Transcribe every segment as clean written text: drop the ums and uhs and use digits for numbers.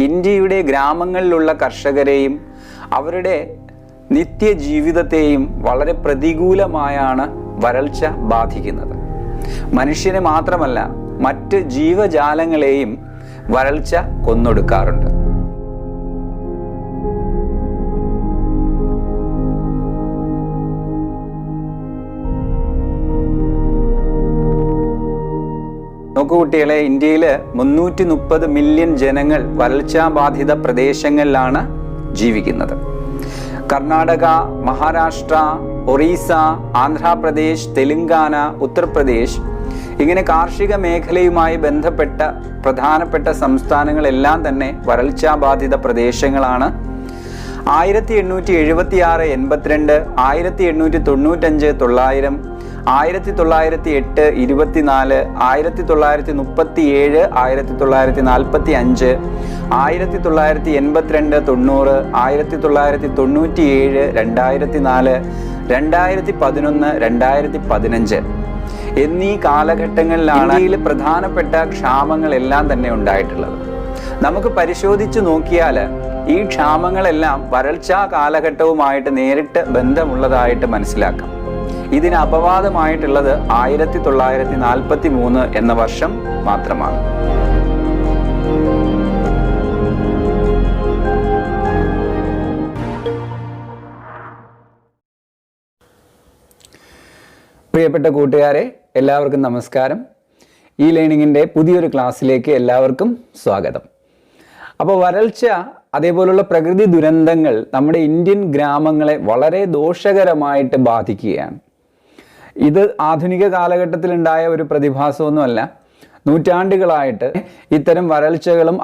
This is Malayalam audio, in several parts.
ഇന്ത്യയുടെ ഗ്രാമങ്ങളിലുള്ള കർഷകരെയും അവരുടെ നിത്യജീവിതത്തെയും വളരെ പ്രതികൂലമായാണ് വരൾച്ച ബാധിക്കുന്നത്. മനുഷ്യനെ മാത്രമല്ല, മറ്റ് ജീവജാലങ്ങളെയും വരൾച്ച കൊന്നൊടുക്കാറുണ്ട്. നോക്കൂ കുട്ടികളെ, ഇന്ത്യയിൽ 330 മില്യൺ ജനങ്ങൾ വരൾച്ചാബാധിത പ്രദേശങ്ങളിലാണ് ജീവിക്കുന്നത്. കർണാടക, മഹാരാഷ്ട്ര, ഒറീസ, ആന്ധ്രാപ്രദേശ്, തെലുങ്കാന, ഉത്തർപ്രദേശ് ഇങ്ങനെ കാർഷിക മേഖലയുമായി ബന്ധപ്പെട്ട പ്രധാനപ്പെട്ട സംസ്ഥാനങ്ങളെല്ലാം തന്നെ വരൾച്ചാബാധിത പ്രദേശങ്ങളാണ്. 1876, 82, 1895, 900, 1908, 24, 1937, 1945, 1982, 1982, 90, 1997, 2004, 2011, 2015 എന്നീ കാലഘട്ടങ്ങളിലാണ് ഇന്ത്യയിൽ പ്രധാനപ്പെട്ട ക്ഷാമങ്ങളെല്ലാം തന്നെ ഉണ്ടായിട്ടുള്ളത്. നമുക്ക് പരിശോധിച്ച് നോക്കിയാൽ ഈ ക്ഷാമങ്ങളെല്ലാം വരൾച്ചാ കാലഘട്ടവുമായിട്ട് നേരിട്ട് ബന്ധമുള്ളതായിട്ട് മനസ്സിലാക്കാം. ഇതിന് അപവാദമായിട്ടുള്ളത് 1943 എന്ന വർഷം മാത്രമാണ്. പ്രിയപ്പെട്ട കൂട്ടുകാരെ, എല്ലാവർക്കും നമസ്കാരം. ഈ ലേണിങ്ങിൻ്റെ പുതിയൊരു ക്ലാസ്സിലേക്ക് എല്ലാവർക്കും സ്വാഗതം. അപ്പോൾ വരൾച്ച അതേപോലുള്ള പ്രകൃതി ദുരന്തങ്ങൾ നമ്മുടെ ഇന്ത്യൻ ഗ്രാമങ്ങളെ വളരെ ദോഷകരമായിട്ട് ബാധിക്കുകയാണ്. ഇത് ആധുനിക കാലഘട്ടത്തിലുണ്ടായ ഒരു പ്രതിഭാസമൊന്നുമല്ല. നൂറ്റാണ്ടുകളായിട്ട് ഇത്തരം വരൾച്ചകളും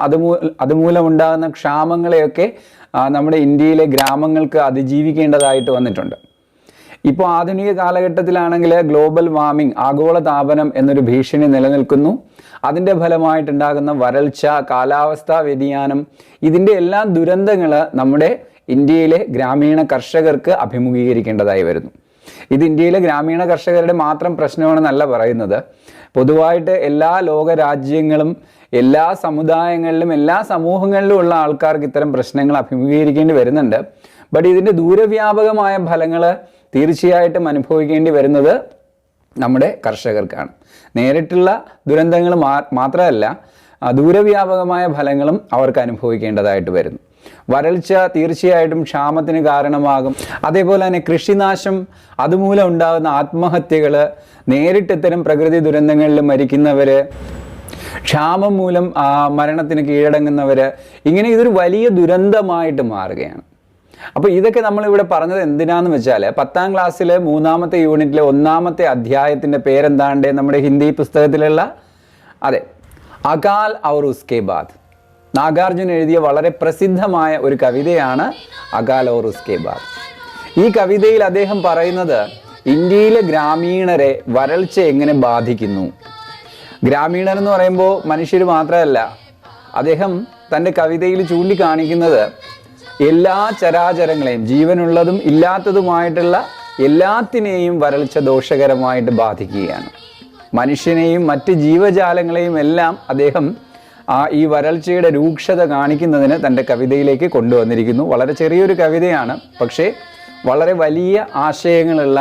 അതുമൂലമുണ്ടാകുന്ന ക്ഷാമങ്ങളെയൊക്കെ നമ്മുടെ ഇന്ത്യയിലെ ഗ്രാമങ്ങൾക്ക് അതിജീവിക്കേണ്ടതായിട്ട് വന്നിട്ടുണ്ട്. ഇപ്പോൾ ആധുനിക കാലഘട്ടത്തിലാണെങ്കിൽ ഗ്ലോബൽ വാർമിംഗ്, ആഗോളതാപനം എന്നൊരു ഭീഷണി നിലനിൽക്കുന്നു. അതിൻ്റെ ഫലമായിട്ടുണ്ടാകുന്ന വരൾച്ച, കാലാവസ്ഥാ വ്യതിയാനം, ഇതിൻ്റെ എല്ലാ ദുരന്തങ്ങൾ നമ്മുടെ ഇന്ത്യയിലെ ഗ്രാമീണ കർഷകർക്ക് അഭിമുഖീകരിക്കേണ്ടതായി വരുന്നു. ഇത് ഇന്ത്യയിലെ ഗ്രാമീണ കർഷകരുടെ മാത്രം പ്രശ്നമാണെന്നല്ല പറയുന്നത്. പൊതുവായിട്ട് എല്ലാ ലോക രാജ്യങ്ങളും, എല്ലാ സമുദായങ്ങളിലും, എല്ലാ സമൂഹങ്ങളിലും ഉള്ള ആൾക്കാർക്ക് ഇത്തരം പ്രശ്നങ്ങൾ അഭിമുഖീകരിക്കേണ്ടി വരുന്നുണ്ട്. ബട്ട് ഇതിൻ്റെ ദൂരവ്യാപകമായ ഫലങ്ങൾ തീർച്ചയായിട്ടും അനുഭവിക്കേണ്ടി വരുന്നത് നമ്മുടെ കർഷകർക്കാണ്. നേരിട്ടുള്ള ദുരന്തങ്ങൾ മാത്രമല്ല, ദൂരവ്യാപകമായ ഫലങ്ങളും അവർക്ക് അനുഭവിക്കേണ്ടതായിട്ട് വരുന്നു. വരൾച്ച തീർച്ചയായിട്ടും ക്ഷാമത്തിന് കാരണമാകും. അതേപോലെ തന്നെ കൃഷിനാശം, അതുമൂലം ഉണ്ടാകുന്ന ആത്മഹത്യകൾ, നേരിട്ട് ഇത്തരം പ്രകൃതി ദുരന്തങ്ങളിൽ മരിക്കുന്നവർ, ക്ഷാമം മൂലം മരണത്തിന് കീഴടങ്ങുന്നവർ, ഇങ്ങനെ ഇതൊരു വലിയ ദുരന്തമായിട്ട് മാറുകയാണ്. അപ്പോൾ ഇതൊക്കെ നമ്മളിവിടെ പറഞ്ഞത് എന്തിനാന്ന് വെച്ചാൽ, 10ാം ക്ലാസ്സിലെ 3ാമത്തെ യൂണിറ്റിലെ 1ാമത്തെ അധ്യായത്തിൻ്റെ പേരെന്താണ്ട് നമ്മുടെ ഹിന്ദി പുസ്തകത്തിലുള്ള, അതെ, അകാൽ ഔർ ഉസ്കെ ബാദ്. നാഗാർജുൻ എഴുതിയ വളരെ പ്രസിദ്ധമായ ഒരു കവിതയാണ് അകാൽ ഔർ ഉസ്കെ ബാദ്. ഈ കവിതയിൽ അദ്ദേഹം പറയുന്നത് ഇന്ത്യയിലെ ഗ്രാമീണരെ വരൾച്ച എങ്ങനെ ബാധിക്കുന്നു. ഗ്രാമീണർ എന്ന് പറയുമ്പോൾ മനുഷ്യർ മാത്രമല്ല, അദ്ദേഹം തൻ്റെ കവിതയിൽ ചൂണ്ടിക്കാണിക്കുന്നത് എല്ലാ ചരാചരങ്ങളെയും, ജീവനുള്ളതും ഇല്ലാത്തതുമായിട്ടുള്ള എല്ലാത്തിനെയും വരൾച്ച ദോഷകരമായിട്ട് ബാധിക്കുകയാണ്. മനുഷ്യനെയും മറ്റ് ജീവജാലങ്ങളെയും എല്ലാം അദ്ദേഹം ഈ വരൾച്ചയുടെ രൂക്ഷത കാണിക്കുന്നതിന് തൻ്റെ കവിതയിലേക്ക് കൊണ്ടുവന്നിരിക്കുന്നു. വളരെ ചെറിയൊരു കവിതയാണ്, പക്ഷേ വളരെ വലിയ ആശയങ്ങളുള്ള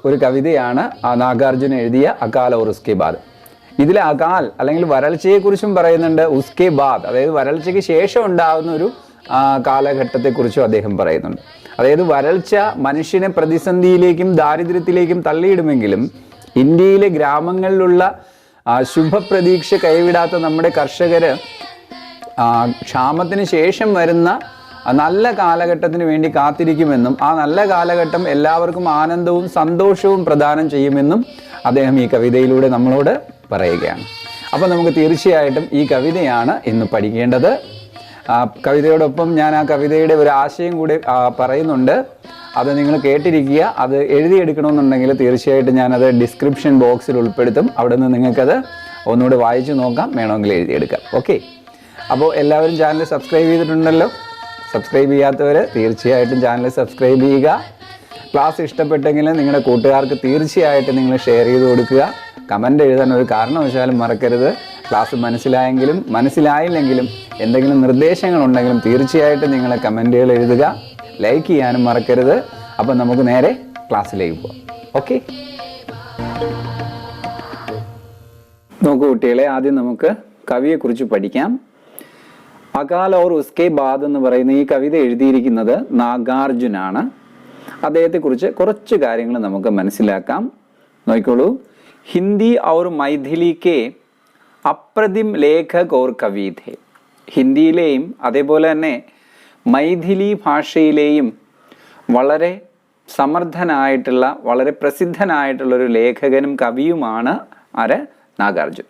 ഒരു കവിതയാണ് നാഗാർജുന എഴുതിയ അകാൽ ഔർ ഉസ്കെ ബാദ്. ഇതിലെ അകാൽ അല്ലെങ്കിൽ വരൾച്ചയെക്കുറിച്ചും പറയുന്നുണ്ട്, ഉസ്കെ ബാദ് അതായത് വരൾച്ചയ്ക്ക് ശേഷം ഉണ്ടാകുന്ന ഒരു കാലഘട്ടത്തെക്കുറിച്ചും അദ്ദേഹം പറയുന്നുണ്ട്. അതായത് വരൾച്ച മനുഷ്യനെ പ്രതിസന്ധിയിലേക്കും ദാരിദ്ര്യത്തിലേക്കും തള്ളിയിടുമെങ്കിലും ഇന്ത്യയിലെ ഗ്രാമങ്ങളിലുള്ള ശുഭപ്രതീക്ഷ കൈവിടാത്ത നമ്മുടെ കർഷകർ ക്ഷാമത്തിന് ശേഷം വരുന്ന നല്ല കാലഘട്ടത്തിന് വേണ്ടി കാത്തിരിക്കുമെന്നും ആ നല്ല കാലഘട്ടം എല്ലാവർക്കും ആനന്ദവും സന്തോഷവും പ്രദാനം ചെയ്യുമെന്നും അദ്ദേഹം ഈ കവിതയിലൂടെ നമ്മളോട് പറയുകയാണ്. അപ്പോൾ നമുക്ക് തീർച്ചയായിട്ടും ഈ കവിതയാണ് ഇന്ന് പഠിക്കേണ്ടത്. കവിതയോടൊപ്പം ഞാൻ ആ കവിതയുടെ ഒരു ആശയം കൂടി പറയുന്നുണ്ട്. അത് നിങ്ങൾ കേട്ടിരിക്കുക. അത് എഴുതിയെടുക്കണമെന്നുണ്ടെങ്കിൽ തീർച്ചയായിട്ടും ഞാനത് ഡിസ്ക്രിപ്ഷൻ ബോക്സിൽ ഉൾപ്പെടുത്തും. അവിടെ നിന്ന് നിങ്ങൾക്കത് ഒന്നുകൂടി വായിച്ചു നോക്കാം, വേണമെങ്കിൽ എഴുതിയെടുക്കാം. ഓക്കെ, അപ്പോൾ എല്ലാവരും ചാനൽ സബ്സ്ക്രൈബ് ചെയ്തിട്ടുണ്ടല്ലോ. സബ്സ്ക്രൈബ് ചെയ്യാത്തവർ തീർച്ചയായിട്ടും ചാനൽ സബ്സ്ക്രൈബ് ചെയ്യുക. ക്ലാസ് ഇഷ്ടപ്പെട്ടെങ്കിൽ നിങ്ങളുടെ കൂട്ടുകാർക്ക് തീർച്ചയായിട്ടും നിങ്ങൾ ഷെയർ ചെയ്ത് കൊടുക്കുക. കമൻ്റ് എഴുതാൻ ഒരു കാരണവശാലും മറക്കരുത്. ക്ലാസ് മനസ്സിലായില്ലെങ്കിലും എന്തെങ്കിലും നിർദ്ദേശങ്ങളുണ്ടെങ്കിലും തീർച്ചയായിട്ടും നിങ്ങൾ കമൻറ്റുകൾ എഴുതുക. ലൈക്ക് ചെയ്യാനും മറക്കരുത്. അപ്പം നമുക്ക് നേരെ ക്ലാസ്സിലേക്ക് പോകാം. ഓക്കെ, നോക്കൂ കുട്ടികളെ, ആദ്യം നമുക്ക് കവിയെക്കുറിച്ച് പഠിക്കാം. അകാൽ ഔർ ഉസ്കെ ബാദ് എന്ന് പറയുന്ന ഈ കവിത എഴുതിയിരിക്കുന്നത് നാഗാർജുനാണ്. അദ്ദേഹത്തെക്കുറിച്ച് കുറച്ച് കാര്യങ്ങൾ നമുക്ക് മനസ്സിലാക്കാം. നോക്കിക്കോളൂ. ഹിന്ദി ഔർ മൈഥിലി കെ അപ്രതിം ലേഖക് ഔർ കവി ഥേ. ഹിന്ദിയിലെയും അതേപോലെ തന്നെ മൈഥിലി ഭാഷയിലെയും വളരെ സമർത്ഥനായിട്ടുള്ള, വളരെ പ്രസിദ്ധനായിട്ടുള്ളൊരു ലേഖകനും കവിയുമാണ് ആര്? നാഗാർജുൻ.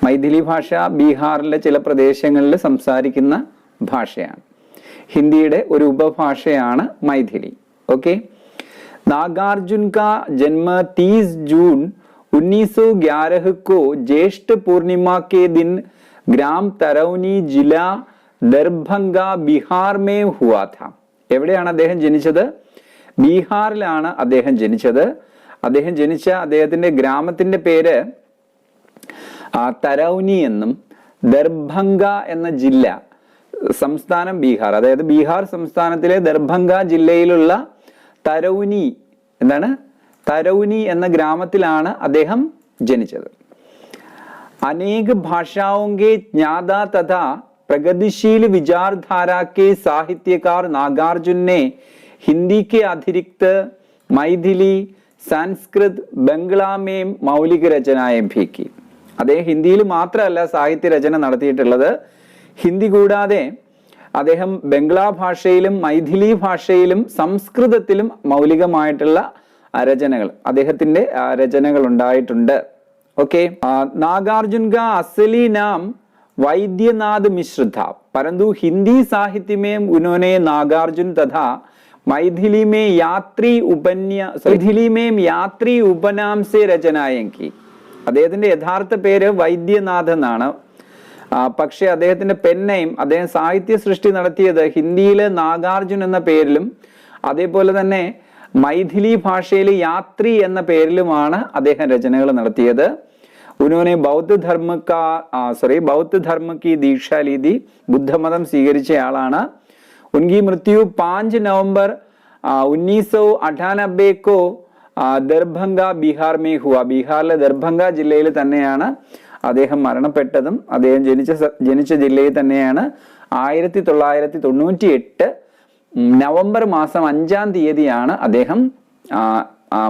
മൈഥിലി ഭാഷ ബീഹാറിലെ ചില പ്രദേശങ്ങളിൽ സംസാരിക്കുന്ന ഭാഷയാണ്. ഹിന്ദിയുടെ ഒരു ഉപഭാഷയാണ് മൈഥിലി. ഓക്കെ. नागार्जुन का जन्म 30 जून 1911 को ज्येष्ठ पूर्णिमा के दिन ग्राम तरौनी जिला दरभंग ബീഹാർ में हुआ था. എവിടെയാണ് അദ്ദേഹം ജനിച്ചത്? ബീഹാറിലാണ് അദ്ദേഹം ജനിച്ചത്. അദ്ദേഹം ജനിച്ച അദ്ദേഹത്തിന്റെ ഗ്രാമത്തിന്റെ പേര് തരൗനി എന്നും ദർഭംഗ എന്ന ജില്ല, സംസ്ഥാനം ബീഹാർ, അതായത് ബീഹാർ സംസ്ഥാനത്തിലെ ദർഭംഗ ജില്ലയിലുള്ള തരൗനി എന്ന ഗ്രാമത്തിലാണ് അദ്ദേഹം ജനിച്ചത്. अनेक भाषाओं के ज्ञाता तथा प्रगतिशील विचारधारा के साहित्यकार नागार्जुन ने हिंदी के अतिरिक्त मैथिली, संस्कृत, बंगला में मौलिक रचनाएं भी की. അദ്ദേഹം ഹിന്ദിയിൽ മാത്രമല്ല സാഹിത്യ രചന നടത്തിയിട്ടുള്ളത്. ഹിന്ദി കൂടാതെ അദ്ദേഹം ബംഗ്ലാ ഭാഷയിലും മൈഥിലി ഭാഷയിലും സംസ്കൃതത്തിലും മൗലികമായിട്ടുള്ള രചനകൾ, അദ്ദേഹത്തിന്റെ രചനകൾ ഉണ്ടായിട്ടുണ്ട്. ओके. नागार्जुन का असली नाम वैद्यनाथ मिश्र था, परंतु हिंदी साहित्य में उन्होंने नागार्जुन तथा मैथिली में यात्री उपनाम से रचनाएं की. അദ്ദേഹത്തിന്റെ യഥാർത്ഥ പേര് വൈദ്യനാഥ് എന്നാണ്. പക്ഷെ അദ്ദേഹത്തിന്റെ പെൻനെയിം, അദ്ദേഹം സാഹിത്യ സൃഷ്ടി നടത്തിയത് ഹിന്ദിയിലെ നാഗാർജുൻ എന്ന പേരിലും അതേപോലെ തന്നെ മൈഥിലി ഭാഷയിൽ യാത്രി എന്ന പേരിലുമാണ് അദ്ദേഹം രചനകൾ നടത്തിയത്. ഉन्होंने ബൗദ്ധ ധർമ്മ की दीक्षा ली थी. ബുദ്ധമതം സ്വീകരിച്ചയാളാണ്. उनकी मृत्यु 5 नवंबर 1998 को ദർഭംഗ ബീഹാർ में हुआ. ബീഹാറിലെ ദർഭംഗ ജില്ലയിൽ തന്നെയാണ് അദ്ദേഹം മരണപ്പെട്ടതും. അദ്ദേഹം ജനിച്ച ജില്ലയിൽ തന്നെയാണ്. 1998 നവംബർ മാസം 5-ാം തീയതിയാണ് അദ്ദേഹം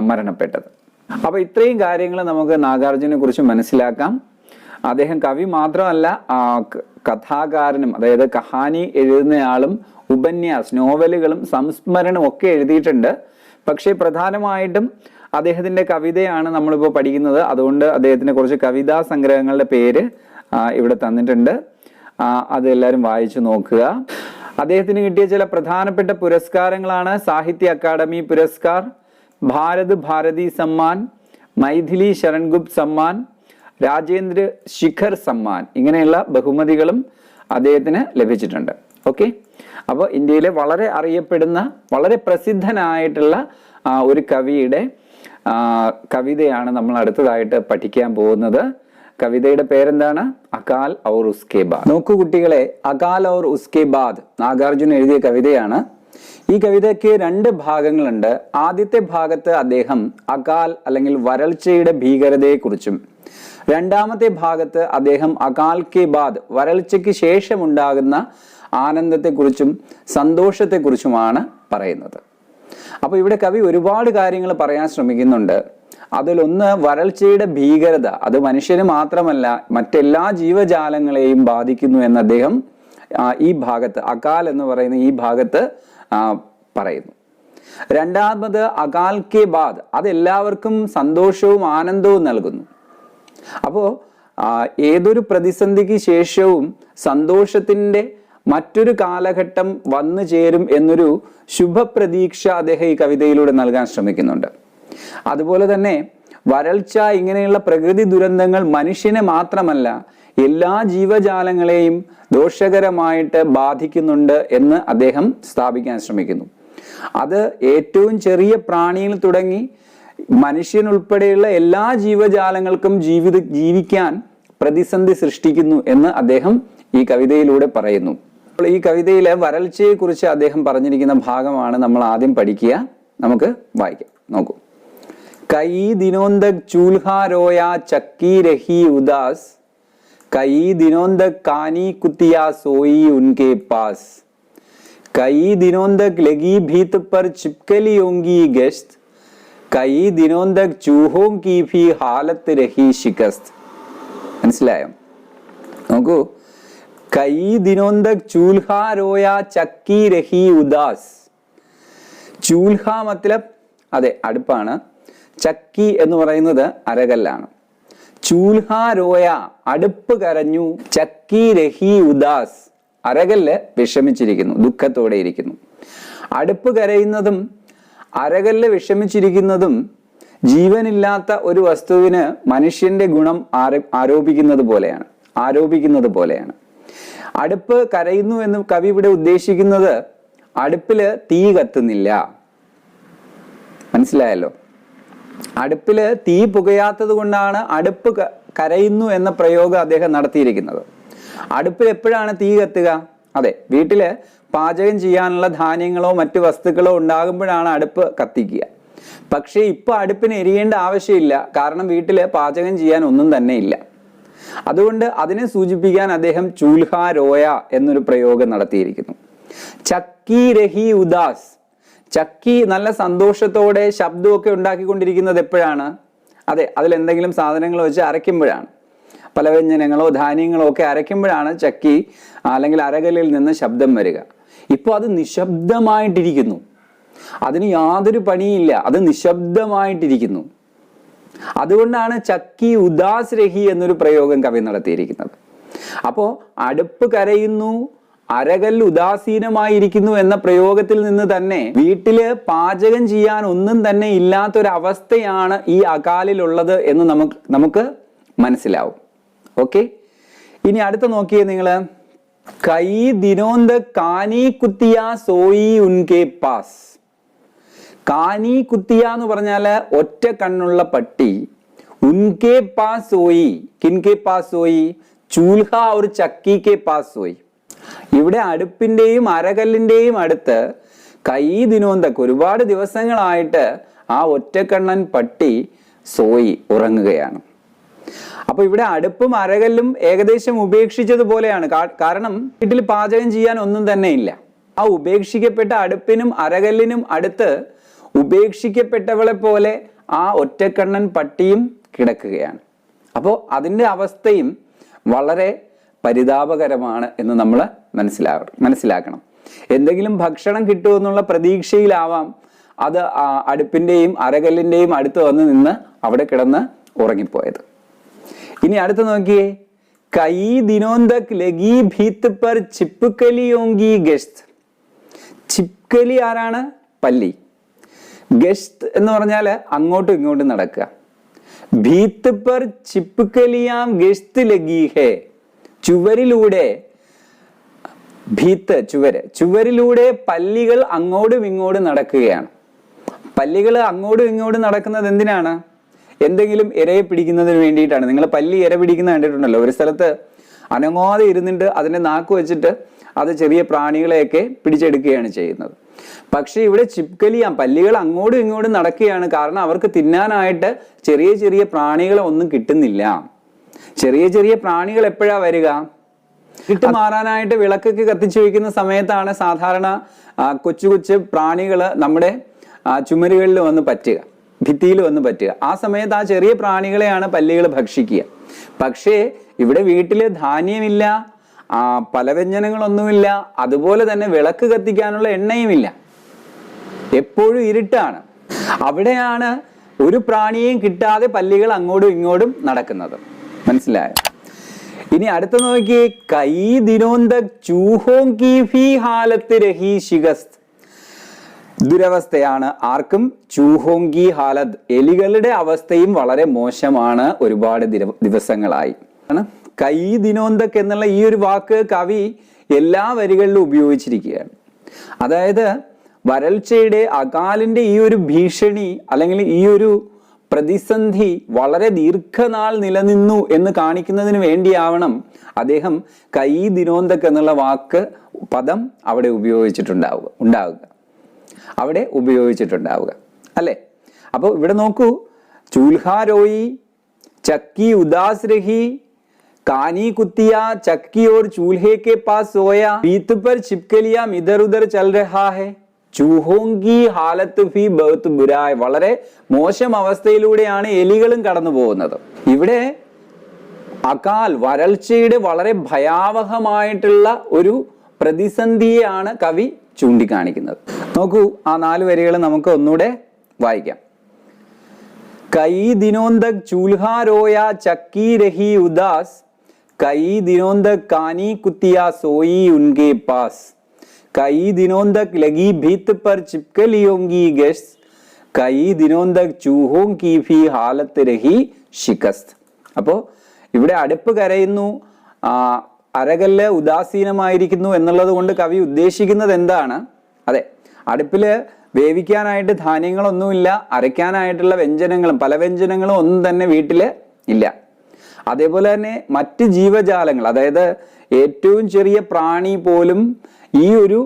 മരണപ്പെട്ടത്. അപ്പൊ ഇത്രയും കാര്യങ്ങൾ നമുക്ക് നാഗാർജുനെ കുറിച്ച് മനസ്സിലാക്കാം. അദ്ദേഹം കവി മാത്രമല്ല, കഥാകാരനും, അതായത് കഹാനി എഴുതുന്നയാളും ഉപന്യാസ്, നോവലുകളും സംസ്മരണവും ഒക്കെ എഴുതിയിട്ടുണ്ട്. പക്ഷേ പ്രധാനമായിട്ടും അദ്ദേഹത്തിന്റെ കവിതയാണ് നമ്മളിപ്പോൾ പഠിക്കുന്നത്. അതുകൊണ്ട് അദ്ദേഹത്തിന്റെ കുറച്ച് കവിതാ സംഗ്രഹങ്ങളുടെ പേര് ഇവിടെ തന്നിട്ടുണ്ട്. അതെല്ലാവരും വായിച്ചു നോക്കുക. അദ്ദേഹത്തിന് കിട്ടിയ ചില പ്രധാനപ്പെട്ട പുരസ്കാരങ്ങളാണ് സാഹിത്യ അക്കാദമി പുരസ്കാർ, ഭാരത് ഭാരതി സമ്മാൻ, മൈഥിലി ശരൺഗുപ്ത് സമ്മാൻ, രാജേന്ദ്ര ശിഖർ സമ്മാൻ, ഇങ്ങനെയുള്ള ബഹുമതികളും അദ്ദേഹത്തിന് ലഭിച്ചിട്ടുണ്ട്. ഓക്കെ. അപ്പോൾ ഇന്ത്യയിലെ വളരെ അറിയപ്പെടുന്ന, വളരെ പ്രസിദ്ധനായിട്ടുള്ള ഒരു കവിയുടെ കവിതയാണ് നമ്മൾ അടുത്തതായിട്ട് പഠിക്കാൻ പോകുന്നത്. കവിതയുടെ പേരെന്താണ്? അകാൽ ഔർ ഉസ്കെ ബാദ്. നോക്കൂ കുട്ടികളെ, അകാൽ ഔർ ഉസ്കെ ബാദ് നാഗാർജുൻ എഴുതിയ കവിതയാണ്. ഈ കവിതയ്ക്ക് 2 ഭാഗങ്ങളുണ്ട്. ആദ്യത്തെ ഭാഗത്ത് അദ്ദേഹം അകാൽ അല്ലെങ്കിൽ വരൾച്ചയുടെ ഭീകരതയെക്കുറിച്ചും, രണ്ടാമത്തെ ഭാഗത്ത് അദ്ദേഹം അകാൽ കെ ബാദ് വരൾച്ചയ്ക്ക് ശേഷം ഉണ്ടാകുന്ന ആനന്ദത്തെക്കുറിച്ചും സന്തോഷത്തെക്കുറിച്ചുമാണ് പറയുന്നത്. അപ്പോൾ ഇവിടെ കവി ഒരുപാട് കാര്യങ്ങൾ പറയാൻ ശ്രമിക്കുന്നുണ്ട്. അതിലൊന്ന് വരൾച്ചയുടെ ഭീകരത, അത് മനുഷ്യന് മാത്രമല്ല മറ്റെല്ലാ ജീവജാലങ്ങളെയും ബാധിക്കുന്നു എന്ന് അദ്ദേഹം ഈ ഭാഗത്ത്, അകാൽ എന്ന് പറയുന്ന ഈ ഭാഗത്ത് പറയുന്നു. രണ്ടാമത് അകാൽ കെ ബാദ്, അതെല്ലാവർക്കും സന്തോഷവും ആനന്ദവും നൽകുന്നു. അപ്പോൾ ഏതൊരു പ്രതിസന്ധിക്ക് ശേഷവും സന്തോഷത്തിന്റെ മറ്റൊരു കാലഘട്ടം വന്നു ചേരും എന്നൊരു ശുഭപ്രതീക്ഷ അദ്ദേഹം ഈ കവിതയിലൂടെ നൽകാൻ ശ്രമിക്കുന്നുണ്ട്. അതുപോലെ തന്നെ വരൾച്ച, ഇങ്ങനെയുള്ള പ്രകൃതി ദുരന്തങ്ങൾ മനുഷ്യനെ മാത്രമല്ല എല്ലാ ജീവജാലങ്ങളെയും ദോഷകരമായിട്ട് ബാധിക്കുന്നുണ്ട് എന്ന് അദ്ദേഹം സ്ഥാപിക്കാൻ ശ്രമിക്കുന്നു. അത് ഏറ്റവും ചെറിയ പ്രാണിയിൽ തുടങ്ങി മനുഷ്യനുൾപ്പെടെയുള്ള എല്ലാ ജീവജാലങ്ങൾക്കും ജീവിക്കാൻ പ്രതിസന്ധി സൃഷ്ടിക്കുന്നു എന്ന് അദ്ദേഹം ഈ കവിതയിലൂടെ പറയുന്നു. ഈ കവിതയിലെ വരൾച്ചയെ കുറിച്ച് അദ്ദേഹം പറഞ്ഞിരിക്കുന്ന ഭാഗമാണ് നമ്മൾ ആദ്യം പഠിക്കുക. നമുക്ക് വായിക്കാം. നോക്കൂ. കൈ ദിനോന്തക് ചൂൽഹാ രോയ ചക്കി രഹി ഉദാസ്, കൈ ദിനോന്തക് കാനി കുത്തിയാ സോയി ഉൻകെ പാസ്, കൈ ദിനോന്തക് ലഗി ഭീത് പർ ചിപ്കലി ഓങ്കി ഗശ്ത്, കൈ ദിനോന്തക് ചൂഹോം കി ഭി ഹാലത്ത് രഹി ശികസ്ത്. മനസ്സിലായോ? നോക്കൂ. കൈ ദിനോന്തക് ചൂൽഹാ രോയ ചക്കി രഹി ഉദാസ്. ചൂൽഹ മത്ലബ് അതെ അടുപ്പാണ്. ചക്കി എന്ന് പറയുന്നത് അരകല്ലാണ്. ചൂൽഹാ രോയ അടുപ്പ് കരഞ്ഞു. ചക്കി രഹി ഉദാസ് അരകല്ല് വിഷമിച്ചിരിക്കുന്നു, ദുഃഖത്തോടെ ഇരിക്കുന്നു. അടുപ്പ് കരയുന്നതും അരകല്ല് വിഷമിച്ചിരിക്കുന്നതും ജീവനില്ലാത്ത ഒരു വസ്തുവിന് മനുഷ്യന്റെ ഗുണം ആരോപിക്കുന്നത് പോലെയാണ്. അടുപ്പ് കരയുന്നു എന്ന് കവി ഇവിടെ ഉദ്ദേശിക്കുന്നത് അടുപ്പില് തീ കത്തുന്നില്ല. മനസ്സിലായല്ലോ? അടുപ്പില് തീ പുകയാത്തത് കൊണ്ടാണ് അടുപ്പ് കരയുന്നു എന്ന പ്രയോഗം അദ്ദേഹം നടത്തിയിരിക്കുന്നത്. അടുപ്പിൽ എപ്പോഴാണ് തീ കത്തുക? അതെ, വീട്ടില് പാചകം ചെയ്യാനുള്ള ധാന്യങ്ങളോ മറ്റു വസ്തുക്കളോ ഉണ്ടാകുമ്പോഴാണ് അടുപ്പ് കത്തിക്കുക. പക്ഷേ ഇപ്പൊ അടുപ്പിന് എരിയേണ്ട ആവശ്യമില്ല, കാരണം വീട്ടില് പാചകം ചെയ്യാൻ ഒന്നും തന്നെ ഇല്ല. അതുകൊണ്ട് അതിനെ സൂചിപ്പിക്കാൻ അദ്ദേഹം ചൂൽഹാ രോയ എന്നൊരു പ്രയോഗം നടത്തിയിരിക്കുന്നു. ചക്കി രഹി ഉദാസ്. ചക്കി നല്ല സന്തോഷത്തോടെ ശബ്ദമൊക്കെ ഉണ്ടാക്കിക്കൊണ്ടിരിക്കുന്നത് എപ്പോഴാണ്? അതെ, അതിലെന്തെങ്കിലും സാധനങ്ങൾ വെച്ച് അരയ്ക്കുമ്പോഴാണ്. പലവ്യഞ്ജനങ്ങളോ ധാന്യങ്ങളോ ഒക്കെ അരയ്ക്കുമ്പോഴാണ് ചക്കി അല്ലെങ്കിൽ അരകല്ലിൽ നിന്ന് ശബ്ദം വരിക. ഇപ്പോൾ അത് നിശബ്ദമായിട്ടിരിക്കുന്നു, അതിന് യാതൊരു പണിയില്ല, അത് നിശബ്ദമായിട്ടിരിക്കുന്നു. അതുകൊണ്ടാണ് ചക്കി ഉദാസ് രഹി എന്നൊരു പ്രയോഗം കവി നടത്തിയിരിക്കുന്നത്. അപ്പോ അടുപ്പ് കരയുന്നു, അരകല്ല് ഉദാസീനമായിരിക്കുന്നു എന്ന പ്രയോഗത്തിൽ നിന്ന് തന്നെ വീട്ടില് പാചകം ചെയ്യാൻ ഒന്നും തന്നെ ഇല്ലാത്തൊരവസ്ഥയാണ് ഈ അകാലിലുള്ളത് എന്ന് നമുക്ക് മനസ്സിലാവും. ഓക്കെ, ഇനി അടുത്ത നോക്കിയേ നിങ്ങള്. കൈ ദിനോന്ത കാനി കുത്തിയ സോയി ഉൻകെ പാസ്. കാനി കുത്തിയ എന്ന് പറഞ്ഞാല് ഒറ്റ കണ്ണുള്ള പട്ടി. ഉൻകെ പാസ് സോയി, കിൻകെ പാസ് സോയി, ചൂൽഹ और ചക്കി കെ പാസ് സോയി. ഇവിടെ അടുപ്പിന്റെയും അരകല്ലിന്റെയും അടുത്ത് കൈ ദിനോന്തക് ഒരുപാട് ദിവസങ്ങളായിട്ട് ആ ഒറ്റക്കണ്ണൻ പട്ടി സോയി ഉറങ്ങുകയാണ്. അപ്പൊ ഇവിടെ അടുപ്പും അരകല്ലും ഏകദേശം ഉപേക്ഷിച്ചതുപോലെയാണ്. കാരണം വീട്ടിൽ പാചകം ചെയ്യാൻ ഒന്നും തന്നെ ഇല്ല. ആ ഉപേക്ഷിക്കപ്പെട്ട അടുപ്പിനും അരകല്ലിനും അടുത്ത് ഉപേക്ഷിക്കപ്പെട്ടവളെ പോലെ ആ ഒറ്റക്കണ്ണൻ പട്ടിയും കിടക്കുകയാണ്. അപ്പോൾ അതിൻ്റെ അവസ്ഥയും വളരെ പരിതാപകരമാണ് എന്ന് നമ്മൾ മനസ്സിലാക്കണം. എന്തെങ്കിലും ഭക്ഷണം കിട്ടുമെന്നുള്ള പ്രതീക്ഷയിലാവാം അത് അടുപ്പിന്റെയും അരകല്ലിന്റെയും അടുത്ത് വന്ന് നിന്ന് അവിടെ കിടന്ന് ഉറങ്ങിപ്പോയത്. ഇനി അടുത്ത് നോക്കിയേ. കൈ ദിനോന്തക് ലഗി ഭീത് പർ ചിപ്കലി ഓങ്കി ഗശ്ത്. ചിപ്കലി ആരാണ്? പല്ലി. ഗശ്ത് എന്ന് പറഞ്ഞാൽ അങ്ങോട്ടും ഇങ്ങോട്ടും നടക്കുക. ഭീത് പർ ചിപ്കലിയാം ഗശ്ത് ലഗി ഹേ. ചുവരിലൂടെ, ഭീത്ത് ചുവരിലൂടെ പല്ലികൾ അങ്ങോട്ടും ഇങ്ങോട്ടും നടക്കുകയാണ്. പല്ലികൾ അങ്ങോട്ടും ഇങ്ങോട്ടും നടക്കുന്നത് എന്തിനാണ്? എന്തെങ്കിലും ഇരയെ പിടിക്കുന്നതിന് വേണ്ടിയിട്ടാണ്. നിങ്ങൾ പല്ലി ഇര പിടിക്കുന്ന കണ്ടിട്ടുണ്ടല്ലോ. ഒരു സ്ഥലത്ത് അനങ്ങാതെ ഇരുന്നിട്ട് അതിന്റെ നാക്ക് വെച്ചിട്ട് അത് ചെറിയ പ്രാണികളെയൊക്കെ പിടിച്ചെടുക്കുകയാണ് ചെയ്യുന്നത്. പക്ഷെ ഇവിടെ ചിപ്കലിയാം, പല്ലികൾ അങ്ങോട്ടും ഇങ്ങോട്ടും നടക്കുകയാണ്. കാരണം അവർക്ക് തിന്നാനായിട്ട് ചെറിയ ചെറിയ പ്രാണികളെ ഒന്നും കിട്ടുന്നില്ല. ചെറിയ ചെറിയ പ്രാണികൾ എപ്പോഴാ വരിക? മാറാനായിട്ട് വിളക്കൊക്കെ കത്തിച്ചു വയ്ക്കുന്ന സമയത്താണ് സാധാരണ കൊച്ചു കൊച്ചു പ്രാണികൾ നമ്മുടെ ചുമരുകളിൽ വന്ന് പറ്റുക, ഭിത്തിയിൽ വന്ന് പറ്റുക. ആ സമയത്ത് ആ ചെറിയ പ്രാണികളെയാണ് പല്ലികൾ ഭക്ഷിക്കുക. പക്ഷേ ഇവിടെ വീട്ടില് ധാന്യമില്ല, പലവ്യഞ്ജനങ്ങളൊന്നുമില്ല, അതുപോലെ തന്നെ വിളക്ക് കത്തിക്കാനുള്ള എണ്ണയുമില്ല, എപ്പോഴും ഇരുട്ടാണ്. അവിടെയാണ് ഒരു പ്രാണിയെയും കിട്ടാതെ പല്ലികൾ അങ്ങോട്ടും ഇങ്ങോട്ടും നടക്കുന്നത്. മനസ്സിലായോ? ഇനി അടുത്ത നോക്കിയേ. കൈ ദിനോന്തക് ചൂഹോം കി ഭി ഹാലത്ത് രഹി ശികസ്ത്. ദുരവസ്ഥയാണ്. ആർക്കും? ചൂഹോങ്കി ഹാലത്ത്, എലികളുടെ അവസ്ഥയും വളരെ മോശമാണ് ഒരുപാട് ദിവസങ്ങളായി. കൈ ദിനോന്തക് എന്നുള്ള ഈ ഒരു വാക്ക് കവി എല്ലാ വരികളിലും ഉപയോഗിച്ചിരിക്കുകയാണ്. അതായത് വരൾച്ചയുടെ അകാലിന്റെ ഈ ഒരു ഭീഷണി അല്ലെങ്കിൽ ഈ ഒരു പ്രതിസന്ധി വളരെ ദീർഘനാൾ നിലനിന്നു എന്ന് കാണിക്കുന്നതിന് വേണ്ടിയാവണം അദ്ദേഹം കൈ ദിനോന്തക് എന്നുള്ള പദം അവിടെ ഉപയോഗിച്ചിട്ടുണ്ടാവുക അല്ലെ. അപ്പോൾ ഇവിടെ നോക്കൂ, ചൂൽഹാ രോയി, ചക്കി ഉദാസ് രഹി, കാനി കുത്തിയ, ചക്കി ഓർ ചൂൽഹേ കെ പാസ് സോയ, പീത്ത് पर छिपके लिया इधर उधर चल रहा है, ചൂഹോങ്കി ഹാലത്ത് ഫി ബഹുത് ബുരായ്. വളരെ മോശം അവസ്ഥയിലൂടെയാണ് എലികളും കടന്നു പോകുന്നത്. ഇവിടെ അകാൽ, വരൾച്ചയുടെ വളരെ ഭയാവഹമായിട്ടുള്ള ഒരു പ്രതിസന്ധിയെയാണ് കവി ചൂണ്ടിക്കാണിക്കുന്നത്. നോക്കൂ, ആ 4 വരികൾ നമുക്ക് ഒന്നുകൂടെ വായിക്കാം. കൈ ദിനോന്തക് ചൂൽഹാ രോയ, ചക്കി രഹി ഉദാസ്, കൈ ദിനോന്തക് കാനി കുത്തിയ, സോയി ഉൻകെ പാസ്, കൈ ദിനോന്തക് ലഗി ഭീത്ത് പർ ചിപ്ക ലിയോങ്കി ഗസ്, കൈ ദിനോന്തക് ചൂഹോം കി ഭി ഹാലത്ത് രഹി ശികസ്ത്. അപ്പോ ഇവിടെ അടുപ്പ് കരയുന്നു, അരകല്ല് ഉദാസീനമായിരിക്കുന്നു എന്നുള്ളത് കൊണ്ട് കവി ഉദ്ദേശിക്കുന്നത് എന്താണ്? അതെ, അടുപ്പില് വേവിക്കാനായിട്ട് ധാന്യങ്ങളൊന്നുമില്ല, അരയ്ക്കാനായിട്ടുള്ള വ്യഞ്ജനങ്ങളും പല വ്യഞ്ജനങ്ങളും ഒന്നും തന്നെ വീട്ടില് ഇല്ല. അതേപോലെ തന്നെ മറ്റ് ജീവജാലങ്ങൾ, അതായത് ഏറ്റവും ചെറിയ പ്രാണി പോലും ഈ ഒരു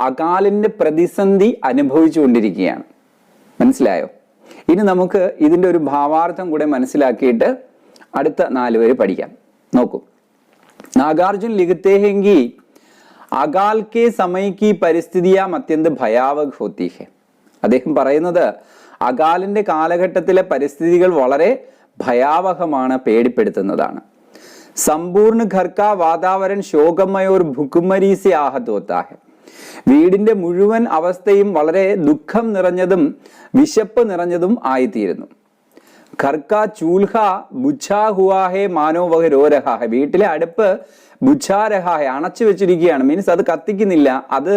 അകാലിന്റെ പ്രതിസന്ധി അനുഭവിച്ചുകൊണ്ടിരിക്കുകയാണ്. മനസ്സിലായോ? ഇനി നമുക്ക് ഇതിന്റെ ഒരു ഭാവാർത്ഥം കൂടെ മനസ്സിലാക്കിയിട്ട് അടുത്ത 4 വരി പഠിക്കാം. നോക്കൂ, നാഗാർജുൻ ലിഖത്തെ हैं कि അകാൽ കെ സമയ കി പരിസ്ഥിതിയാം അത്യന്ത ഭയാവഹ് ഹോത്തി ഹെ. അദ്ദേഹം പറയുന്നത് അകാലിന്റെ കാലഘട്ടത്തിലെ പരിസ്ഥിതികൾ വളരെ ഭയാവഹമാണ്, പേടിപ്പെടുത്തുന്നതാണ്. സമ്പൂർണ്ണ ഘർ കാ വാതാവരൺ ശോകമയ और भुखमरी से आहत होता है. വീടിന്റെ മുഴുവൻ അവസ്ഥയും വളരെ ദുഃഖം നിറഞ്ഞതും വിശപ്പ് നിറഞ്ഞതും ആയിത്തീരുന്നു. ഘർ കാ ചൂൽഹ ബുച്ഛാ ഹുവാ ഹെ മാനോ വഹ് രോ രഹാ ഹെ. വീട്ടിലെ അടുപ്പ് ബുച്ഛാ രഹാ ഹെ, അണച്ചു വെച്ചിരിക്കുകയാണ്. മീൻസ് അത് കത്തിക്കുന്നില്ല, അത്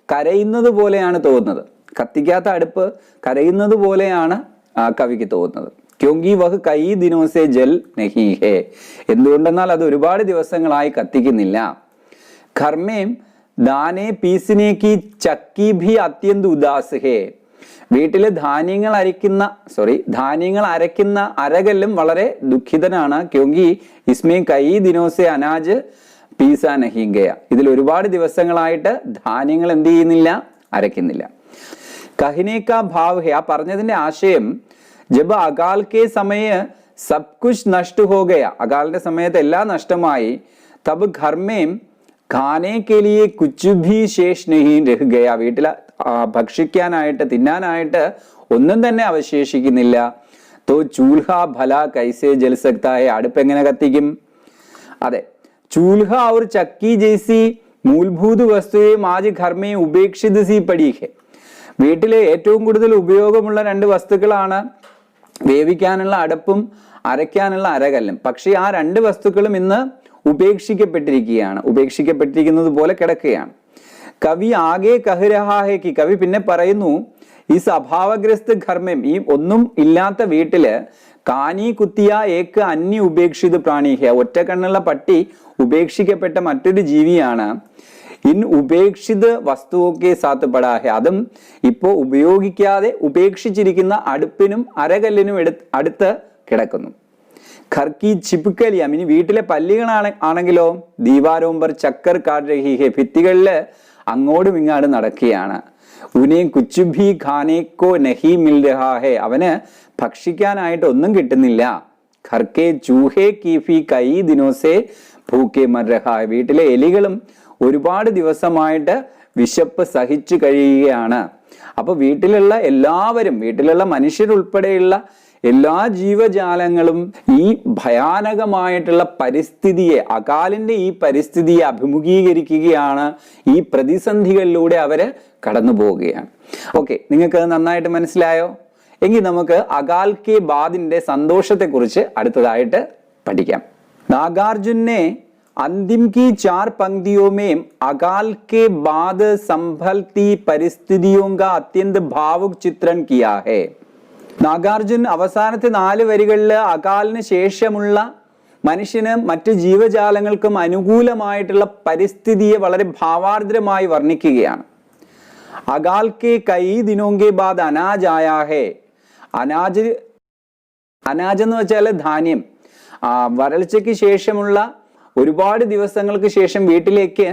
കരയുന്നത് പോലെയാണ് തോന്നുന്നത്. കത്തിക്കാത്ത അടുപ്പ് കരയുന്നത് പോലെയാണ് കവിക്ക് തോന്നുന്നത്. ക്യോങ്കി വഹ് കൈ ദിനോസെ ജൽ നഹി ഹേ. എന്തുകൊണ്ടെന്നാൽ അത് ഒരുപാട് ദിവസങ്ങളായി കത്തിക്കുന്നില്ല. ഘർമേം ദാനെ പീസിനെ കി ചക്കി ഭി അത്യന്ത ഉദാസ് ഹേ. വീട്ടില് ധാന്യങ്ങൾ അരയ്ക്കുന്ന അരകല്ലും വളരെ ദുഃഖിതനാണ്. ക്യോങ്കി ഇസ്മേ കൈ ദിനോസെ അനാജ് പീസ നഹി ഗയ. ഇതിൽ ഒരുപാട് ദിവസങ്ങളായിട്ട് ധാന്യങ്ങൾ എന്ത് ചെയ്യുന്നില്ല, അരയ്ക്കുന്നില്ല. കഹിനേക്കാ ഭാവ് ഹെ, ആ പറഞ്ഞതിന്റെ ആശയം, ജബ് അകാൽ കെ സമയ സബ് കുച്ച് നഷ്ട ഹോ ഗയ, അകാലിന്റെ സമയത്ത് എല്ലാം നഷ്ടമായി. തബ് ഘർമേം ഖാനെ കെ ലിയെ കുച്ച് ഭി ശേഷ് നഹി രഹ് ഗയ. വീട്ടിൽ ഭക്ഷിക്കാനായിട്ട് തിന്നാനായിട്ട് ഒന്നും തന്നെ അവശേഷിക്കുന്നില്ല. തോ ചൂൽഹ ഭല കൈസെ ജൽ സക്താ ഹെ. അടുപ്പ് എങ്ങനെ കത്തിക്കും? അതെ, ചൂൽഹ और ചക്കി ജൈസി മൂലഭൂത വസ്തുവേം ആജ് ഘർ മേ ഉപേക്ഷിത് സി പടി ഹെ. വീട്ടിലെ ഏറ്റവും കൂടുതൽ ഉപയോഗമുള്ള 2 വസ്തുക്കളാണ് വേവിക്കാനുള്ള അടുപ്പും അരയ്ക്കാനുള്ള അരകല്ലും. പക്ഷെ ആ 2 വസ്തുക്കളും ഇന്ന് ഉപേക്ഷിക്കപ്പെട്ടിരിക്കുന്നത് പോലെ കിടക്കുകയാണ്. കവി ആകെ കഹ് രഹാ ഹെ കി, കവി പിന്നെ പറയുന്നു, ഈ അഭാവഗ്രസ്ത ഘർമ്മം, ഈ ഒന്നും ഇല്ലാത്ത വീട്ടില് കാനി കുത്തിയ ഏക്ക് അന്യ ഉപേക്ഷിത പ്രാണി ഹെ. ഒറ്റ കണ്ണുള്ള പട്ടി ഉപേക്ഷിക്കപ്പെട്ട മറ്റൊരു ജീവിയാണ്. ഇൻ ഉപേക്ഷിത വസ്തുവൊക്കെ സാത്ത് പെടാ ഹെ. അതും ഇപ്പോ ഉപയോഗിക്കാതെ ഉപേക്ഷിച്ചിരിക്കുന്ന അടുപ്പിനും അരകല്ലിനും അടുത്ത് കിടക്കുന്നു. ഘർക്കി ചിപ്കലിയ, ഇനി വീട്ടിലെ പല്ലികളാണെങ്കിലോ ദീവാരോംബർ ചക്കർ കാട് രഹി ഹെ. ഭിത്തികളില് അങ്ങോട്ടും ഇങ്ങോട്ടും നടക്കുകയാണ്. ഉനെ കുച്ച് ഭി ഖാനേക്കോ നഹി മിൽ രഹാ ഹെ. അവന് ഭക്ഷിക്കാനായിട്ട് ഒന്നും കിട്ടുന്നില്ല. ഘർക്കെ ചൂഹേ കി ഫി കൈ ദിനോസെ ഭൂക്കെ മർ രഹാ ഹെ. വീട്ടിലെ എലികളും ഒരുപാട് ദിവസമായിട്ട് വിശപ്പ് സഹിച്ചു കഴിയുകയാണ്. അപ്പൊ വീട്ടിലുള്ള എല്ലാവരും, വീട്ടിലുള്ള മനുഷ്യരുൾപ്പെടെയുള്ള എല്ലാ ജീവജാലങ്ങളും ഈ ഭയാനകമായിട്ടുള്ള പരിസ്ഥിതിയെ, അകാലിന്റെ ഈ പരിസ്ഥിതിയെ അഭിമുഖീകരിക്കുകയാണ്. ഈ പ്രതിസന്ധികളിലൂടെ അവര് കടന്നു പോവുകയാണ്. ഓക്കെ, നിങ്ങൾക്ക് നന്നായിട്ട് മനസ്സിലായോ? എങ്കിൽ നമുക്ക് അകാൽ കെ ബാദിന്റെ സന്തോഷത്തെ കുറിച്ച് അടുത്തതായിട്ട് പഠിക്കാം. നാഗാർജുനെ अंतिम की 4 पंक्तियों में अकाल के बाद संभलती परिस्थितियों का अत्यंत भावुक चित्रण किया है. നാഗാർജുൻ അവസാനത്തെ 4 വരികളിൽ അകാലിന് ശേഷമുള്ള മനുഷ്യനും മറ്റ് ജീവജാലങ്ങൾക്കും അനുകൂലമായിട്ടുള്ള പരിസ്ഥിതിയെ വളരെ ഭാവാർദ്രമായി വർണ്ണിക്കുകയാണ്. अकाल के कई दिनों के बाद अनाज आया है. അനാജ് എന്ന് വെച്ചാൽ ധാന്യം. വരൾച്ചയ്ക്ക് ശേഷമുള്ള ഒരുപാട് ദിവസങ്ങൾക്ക് ശേഷം വീട്ടിലേക്ക്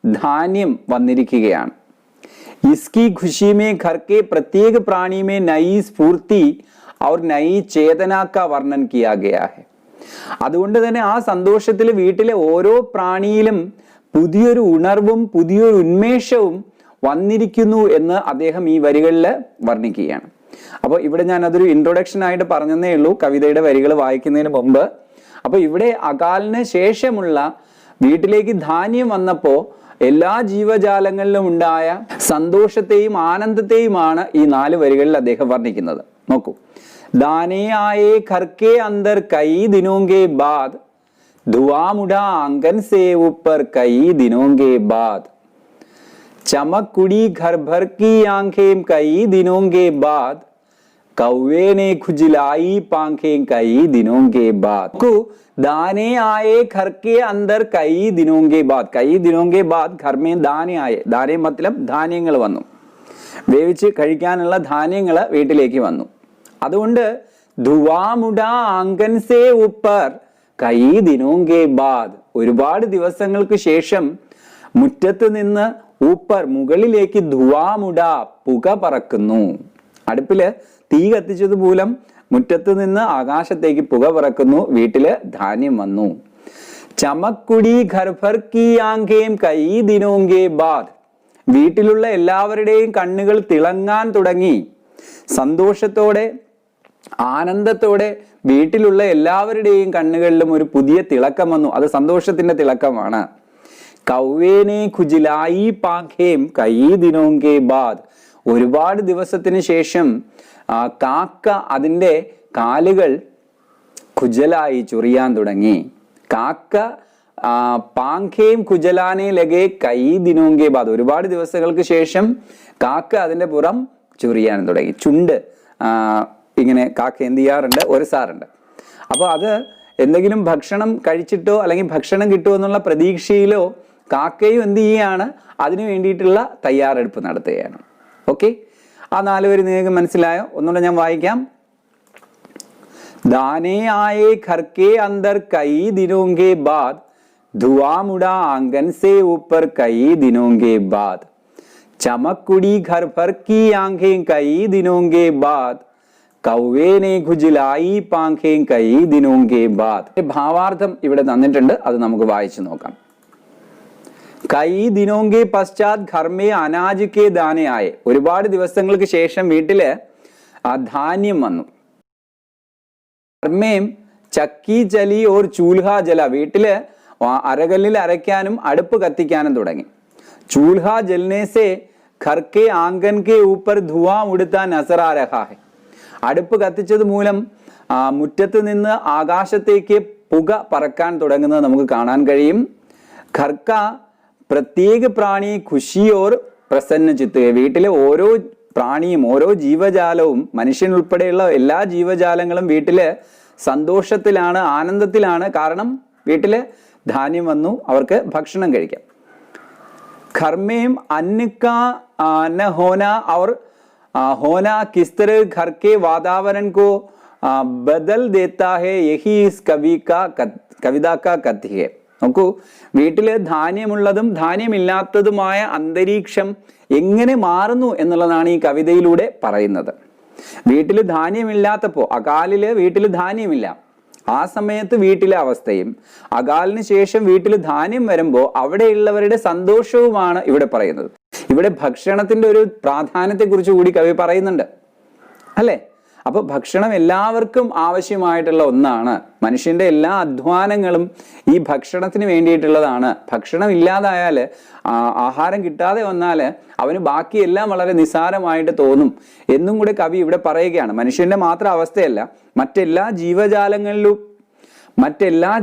ധാന്യം വന്നിരിക്കുകയാണ്. इसकी खुशी में घर के प्रत्येक प्राणी में नई स्फूर्ति और नई चेतना का वर्णन किया गया है. അതുകൊണ്ട് തന്നെ ആ സന്തോഷത്തിൽ വീട്ടിലെ ഓരോ പ്രാണിയിലും പുതിയൊരു ഉണർവും പുതിയൊരു ഉന്മേഷവും വന്നിരിക്കുന്നു എന്ന് അദ്ദേഹം ഈ വരികളിൽ വർണ്ണിക്കുകയാണ്. അപ്പോൾ ഇവിടെ ഞാൻ അതൊരു ഇൻട്രൊഡക്ഷൻ ആയിട്ട് പറഞ്ഞതേ ഉള്ളൂ കവിതയുടെ വരികൾ വായിക്കുന്നതിന് മുമ്പ്. അപ്പോൾ ഇവിടെ അകാലിന് ശേഷമുള്ള വീട്ടിലേക്ക് ധാന്യം വന്നപ്പോൾ എല്ലാ ജീവജാലങ്ങളിലും ഉണ്ടായ സന്തോഷത്തെയും ആനന്ദത്തെയുമാണ് ഈ 4 വരികളിൽ അദ്ദേഹം വർണ്ണിക്കുന്നത്. നോക്കൂ. दाने आए घर के अंदर कई दिनों के बाद, धुआं उड़ा आंगन से ऊपर कई दिनों के बाद, चमक कुड़ी घर भर की आंखें कई दिनों के बाद, कौवे ने खुजलाई पांखें कई दिनों के बाद. दाने आए घर के अंदर कई दिनों के बाद. कई दिनों के बाद घर में दाने आए. दाने मतलब ധാന്യങ്ങൾ വന്നു, വേവിച്ച് കഴിക്കാനുള്ള ധാന്യങ്ങൾ വീട്ടിലേക്ക് വന്നു. അതുകൊണ്ട് ധുവാമുട ആംഗൻ സേ ഉപ്പർ കൈ ദിനോങ്കെ ബാദ്, ഒരുപാട് ദിവസങ്ങൾക്ക് ശേഷം മുറ്റത്ത് നിന്ന് ഊപ്പർ മുകളിലേക്ക് ധുവാമുട പുക പറക്കുന്നു. അടുപ്പില് തീ കത്തിച്ചത് മൂലം മുറ്റത്ത് നിന്ന് ആകാശത്തേക്ക് പുക പറക്കുന്നു. വീട്ടില് ധാന്യം വന്നു. ചമക്കുടി ഘർഭർ കി ആംഖേം കൈ ദിനോങ്കെ ബാദ്, വീട്ടിലുള്ള എല്ലാവരുടെയും കണ്ണുകൾ തിളങ്ങാൻ തുടങ്ങി. സന്തോഷത്തോടെ ആനന്ദത്തോടെ വീട്ടിലുള്ള എല്ലാവരുടെയും കണ്ണുകളിലും ഒരു പുതിയ തിളക്കം വന്നു. അത് സന്തോഷത്തിന്റെ തിളക്കമാണ്. കൗവേനെ ഖുജിലായി പാഖേം കൈ ദിനോങ്കെ ബാദ്, ഒരുപാട് ദിവസത്തിന് ശേഷം കാക്ക അതിൻ്റെ കാലുകൾ ഖുജലായി ചൊറിയാൻ തുടങ്ങി. കാക്ക പാഖേം ഖുജലാനെ ലഗേ കൈ ദിനോങ്കെ ബാദ്, ഒരുപാട് ദിവസങ്ങൾക്ക് ശേഷം കാക്ക അതിൻ്റെ പുറം ചൊറിയാൻ തുടങ്ങി. ചുണ്ട് ഇങ്ങനെ കാക്ക എന്ത് ചെയ്യാറുണ്ട്, ഒരസാറുണ്ട്. അപ്പോൾ അത് എന്തെങ്കിലും ഭക്ഷണം കഴിച്ചിട്ടോ അല്ലെങ്കിൽ ഭക്ഷണം കിട്ടുമോ എന്നുള്ള പ്രതീക്ഷയിലോ കാക്കയും എന്ത് ചെയ്യുകയാണ്, അതിനു വേണ്ടിയിട്ടുള്ള തയ്യാറെടുപ്പ് നടത്തുകയാണ്. ഓക്കെ, ആ 4 വരി നിങ്ങൾക്ക് മനസ്സിലായോ? ഒന്നുകൂടെ ഞാൻ വായിക്കാം. दाने आए घर के अंदर कई दिनों के बाद, धुआं उड़ा आंगन से ऊपर कई दिनों के बाद, चमक उड़ी घर भर की आंखें कई दिनों के बाद, कौवे ने खुजलाई पांखें कई दिनों के बाद. ഭാവാർത്ഥം ഇവിടെ തന്നിട്ടുണ്ട്, അത് നമുക്ക് വായിച്ചു നോക്കാം. കൈ ദിനോങ്കെ പശ്ചാത് ഘർമേ അനാജ് കെ ദാനെ ആയെ, ഒരുപാട് ദിവസങ്ങൾക്ക് ശേഷം വീട്ടില് ധാന്യം വന്നു. ഘർമേം ചക്കി ചലി ഓർ ചൂൽഹ ജല, വീട്ടില് അരകല്ലിൽ അരയ്ക്കാനും അടുപ്പ് കത്തിക്കാനും തുടങ്ങി. ചൂൽഹ ജൽനെ സെ ഘർ കെ ആംഗൻ കെ ഊപ്പർ ധുവാ ഉടുത്താൻ നസർ ആ രഹാ ഹെ, അടുപ്പ് കത്തിച്ചത് മൂലം മുറ്റത്ത് നിന്ന് ആകാശത്തേക്ക് പുക പറക്കാൻ തുടങ്ങുന്നത് നമുക്ക് കാണാൻ കഴിയും. ഘർക്ക പ്രത്യേക പ്രാണി ഖുഷി ഓർ പ്രസന്ന ചിത്ത്, വീട്ടിലെ ഓരോ പ്രാണിയും ഓരോ ജീവജാലവും മനുഷ്യൻ ഉൾപ്പെടെയുള്ള എല്ലാ ജീവജാലങ്ങളും വീട്ടില് സന്തോഷത്തിലാണ്, ആനന്ദത്തിലാണ്. കാരണം വീട്ടില് ധാന്യം വന്നു, അവർക്ക് ഭക്ഷണം കഴിക്കാം. ഘർമേം അന്നക്ക ന ഹോന और होना किस तरह घर के वातावरण को बदल देता है, यही इस कविता का कथ्य है. നോക്കൂ, വീട്ടില് ധാന്യമുള്ളതും ധാന്യമില്ലാത്തതുമായ അന്തരീക്ഷം എങ്ങനെ മാറുന്നു എന്നുള്ളതാണ് ഈ കവിതയിലൂടെ പറയുന്നത്. വീട്ടില് ധാന്യമില്ലാത്തപ്പോ, അകാലില് വീട്ടില് ധാന്യമില്ല, ആ സമയത്ത് വീട്ടിലെ അവസ്ഥയും അകാലിന് ശേഷം വീട്ടിൽ ധാന്യം വരുമ്പോൾ അവിടെയുള്ളവരുടെ സന്തോഷവുമാണ് ഇവിടെ പറയുന്നത്. ഇവിടെ ഭക്ഷണത്തിന്റെ ഒരു പ്രാധാന്യത്തെ കുറിച്ച് കൂടി കവി പറയുന്നുണ്ട്, അല്ലേ? അപ്പൊ ഭക്ഷണം എല്ലാവർക്കും ആവശ്യമായിട്ടുള്ള ഒന്നാണ്. മനുഷ്യന്റെ എല്ലാ അധ്വാനങ്ങളും ഈ ഭക്ഷണത്തിന് വേണ്ടിയിട്ടുള്ളതാണ്. ഭക്ഷണം ഇല്ലാതായാല്, ആഹാരം കിട്ടാതെ വന്നാല് അവന് ബാക്കിയെല്ലാം വളരെ നിസ്സാരമായിട്ട് തോന്നും എന്നും കൂടെ കവി ഇവിടെ പറയുകയാണ്. മനുഷ്യന്റെ മാത്രം അവസ്ഥയല്ല, മറ്റെല്ലാ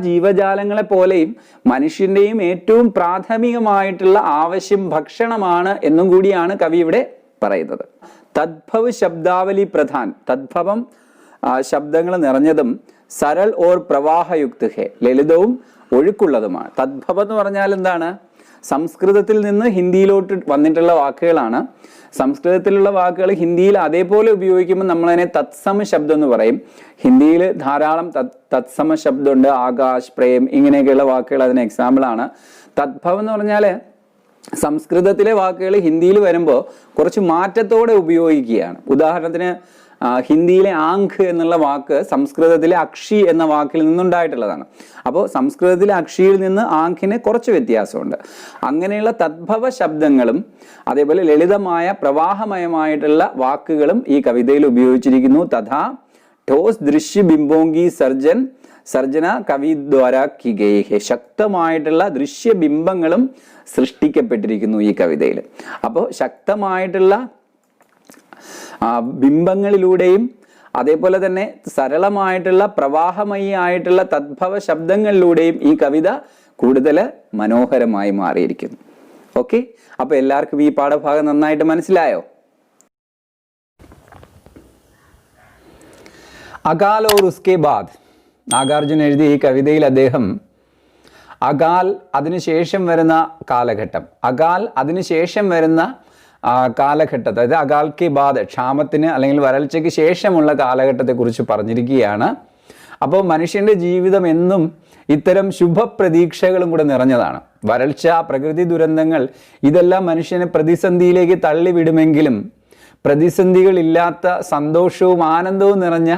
ജീവജാലങ്ങളെ പോലെയും മനുഷ്യന്റെയും ഏറ്റവും പ്രാഥമികമായിട്ടുള്ള ആവശ്യം ഭക്ഷണമാണ് എന്നും കൂടിയാണ് കവി ഇവിടെ പറയുന്നത്. തദ്ഭവ് ശബ്ദാവലി പ്രധാൻ, തദ്ഭവം ശബ്ദങ്ങൾ നിറഞ്ഞതും സരൾ ഓർ പ്രവാഹയുക്ത് ഹെ, ലളിതവും ഒഴുക്കുള്ളതുമാണ്. തദ്ഭവം എന്ന് പറഞ്ഞാൽ എന്താണ്? സംസ്കൃതത്തിൽ നിന്ന് ഹിന്ദിയിലോട്ട് വന്നിട്ടുള്ള വാക്കുകളാണ്. സംസ്കൃതത്തിലുള്ള വാക്കുകൾ ഹിന്ദിയിൽ അതേപോലെ ഉപയോഗിക്കുമ്പോൾ നമ്മളതിനെ തത്സമ ശബ്ദം എന്ന് പറയും. ഹിന്ദിയിൽ ധാരാളം തത്സമ ശബ്ദമുണ്ട്. ആകാശ്, പ്രേം, ഇങ്ങനെയൊക്കെയുള്ള വാക്കുകൾ അതിന് എക്സാമ്പിളാണ്. തദ്ഭവം എന്ന് പറഞ്ഞാൽ സംസ്കൃതത്തിലെ വാക്കുകൾ ഹിന്ദിയിൽ വരുമ്പോൾ കുറച്ച് മാറ്റത്തോടെ ഉപയോഗിക്കുകയാണ്. ഉദാഹരണത്തിന് ഹിന്ദിയിലെ ആങ്ക് എന്നുള്ള വാക്ക് സംസ്കൃതത്തിലെ അക്ഷി എന്ന വാക്കിൽ നിന്നുണ്ടായിട്ടുള്ളതാണ്. അപ്പോൾ സംസ്കൃതത്തിലെ അക്ഷിയിൽ നിന്ന് ആങ്കിന് കുറച്ച് വ്യത്യാസമുണ്ട്. അങ്ങനെയുള്ള തദ്ഭവ ശബ്ദങ്ങളും അതേപോലെ ലളിതമായ പ്രവാഹമയമായിട്ടുള്ള വാക്കുകളും ഈ കവിതയിൽ ഉപയോഗിച്ചിരിക്കുന്നു. തഥാ ठोस ദൃശ്യ ബിംബോങ്കി സർജന കവി ദ്വാര കി ഗയി ഹെ. ശക്തമായിട്ടുള്ള ദൃശ്യബിംബങ്ങളും സൃഷ്ടിക്കപ്പെട്ടിരിക്കുന്നു ഈ കവിതയിൽ. അപ്പോൾ ശക്തമായിട്ടുള്ള ബിംബങ്ങളിലൂടെയും അതേപോലെ തന്നെ സരളമായിട്ടുള്ള പ്രവാഹമയി ആയിട്ടുള്ള തദ്ഭവ ശബ്ദങ്ങളിലൂടെയും ഈ കവിത കൂടുതൽ മനോഹരമായി മാറിയിരിക്കുന്നു. ഓക്കെ, അപ്പൊ എല്ലാവർക്കും ഈ പാഠഭാഗം നന്നായിട്ട് മനസ്സിലായോ? അകാൽ ഓർ ഉസ്കെ ബാദ്, നാഗാർജുന എഴുതിയ ഈ കവിതയിൽ അദ്ദേഹം അകാൽ അതിനുശേഷം വരുന്ന കാലഘട്ടം, അകാൽ അതിനുശേഷം വരുന്ന കാലഘട്ടത്തെ, അതായത് അകാൽ കെ ബാദ് ക്ഷാമത്തിന് അല്ലെങ്കിൽ വരൾച്ചയ്ക്ക് ശേഷമുള്ള കാലഘട്ടത്തെക്കുറിച്ച് പറഞ്ഞിരിക്കുകയാണ്. അപ്പോൾ മനുഷ്യൻ്റെ ജീവിതം എന്നും ഇത്തരം ശുഭപ്രതീക്ഷകളും കൂടെ നിറഞ്ഞതാണ്. വരൾച്ച, പ്രകൃതി ദുരന്തങ്ങൾ ഇതെല്ലാം മനുഷ്യനെ പ്രതിസന്ധിയിലേക്ക് തള്ളിവിടുമെങ്കിലും പ്രതിസന്ധികളില്ലാത്ത സന്തോഷവും ആനന്ദവും നിറഞ്ഞ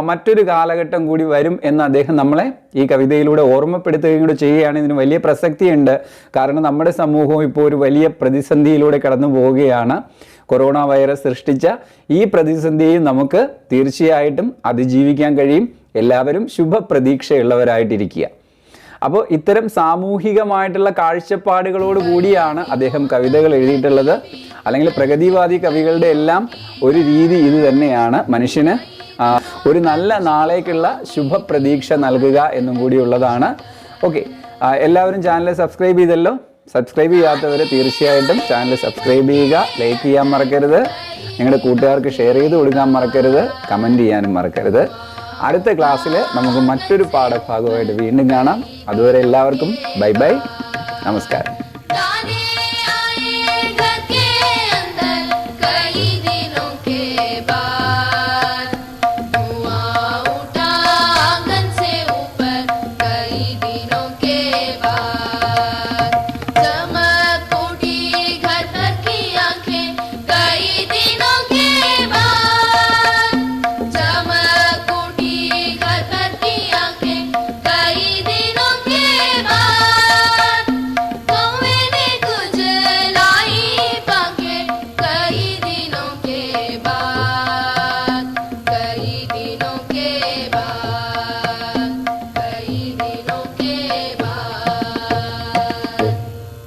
മറ്റൊരു കാലഘട്ടം കൂടി വരും എന്ന് അദ്ദേഹം നമ്മളെ ഈ കവിതയിലൂടെ ഓർമ്മപ്പെടുത്തുകയും കൂടെ ചെയ്യുകയാണ്. ഇതിന് വലിയ പ്രസക്തിയുണ്ട്. കാരണം നമ്മുടെ സമൂഹം ഇപ്പോൾ ഒരു വലിയ പ്രതിസന്ധിയിലൂടെ കടന്നു പോവുകയാണ്. കൊറോണ വൈറസ് സൃഷ്ടിച്ച ഈ പ്രതിസന്ധിയെയും നമുക്ക് തീർച്ചയായിട്ടും അതിജീവിക്കാൻ കഴിയും. എല്ലാവരും ശുഭപ്രതീക്ഷയുള്ളവരായിട്ടിരിക്കുക. അപ്പോൾ ഇത്തരം സാമൂഹികമായിട്ടുള്ള കാഴ്ചപ്പാടുകളോട് കൂടിയാണ് അദ്ദേഹം കവിതകൾ എഴുതിയിട്ടുള്ളത്. അല്ലെങ്കിൽ പ്രഗതിവാദി കവികളുടെ എല്ലാം ഒരു രീതി ഇത് തന്നെയാണ്, മനുഷ്യന് ഒരു നല്ല നാളേക്കുള്ള ശുഭപ്രതീക്ഷ നൽകുക എന്നും കൂടിയുള്ളതാണ്. ഓക്കെ, എല്ലാവരും ചാനൽ സബ്സ്ക്രൈബ് ചെയ്തല്ലോ. സബ്സ്ക്രൈബ് ചെയ്യാത്തവർ തീർച്ചയായിട്ടും ചാനൽ സബ്സ്ക്രൈബ് ചെയ്യുക, ലൈക്ക് ചെയ്യാൻ മറക്കരുത്, നിങ്ങളുടെ കൂട്ടുകാർക്ക് ഷെയർ ചെയ്ത് കൊടുക്കാൻ മറക്കരുത്, കമൻറ്റ് ചെയ്യാനും മറക്കരുത്. അടുത്ത ക്ലാസ്സിൽ നമുക്ക് മറ്റൊരു പാഠഭാഗമായിട്ട് വീണ്ടും കാണാം. അതുവരെ എല്ലാവർക്കും ബൈ ബൈ, നമസ്കാരം.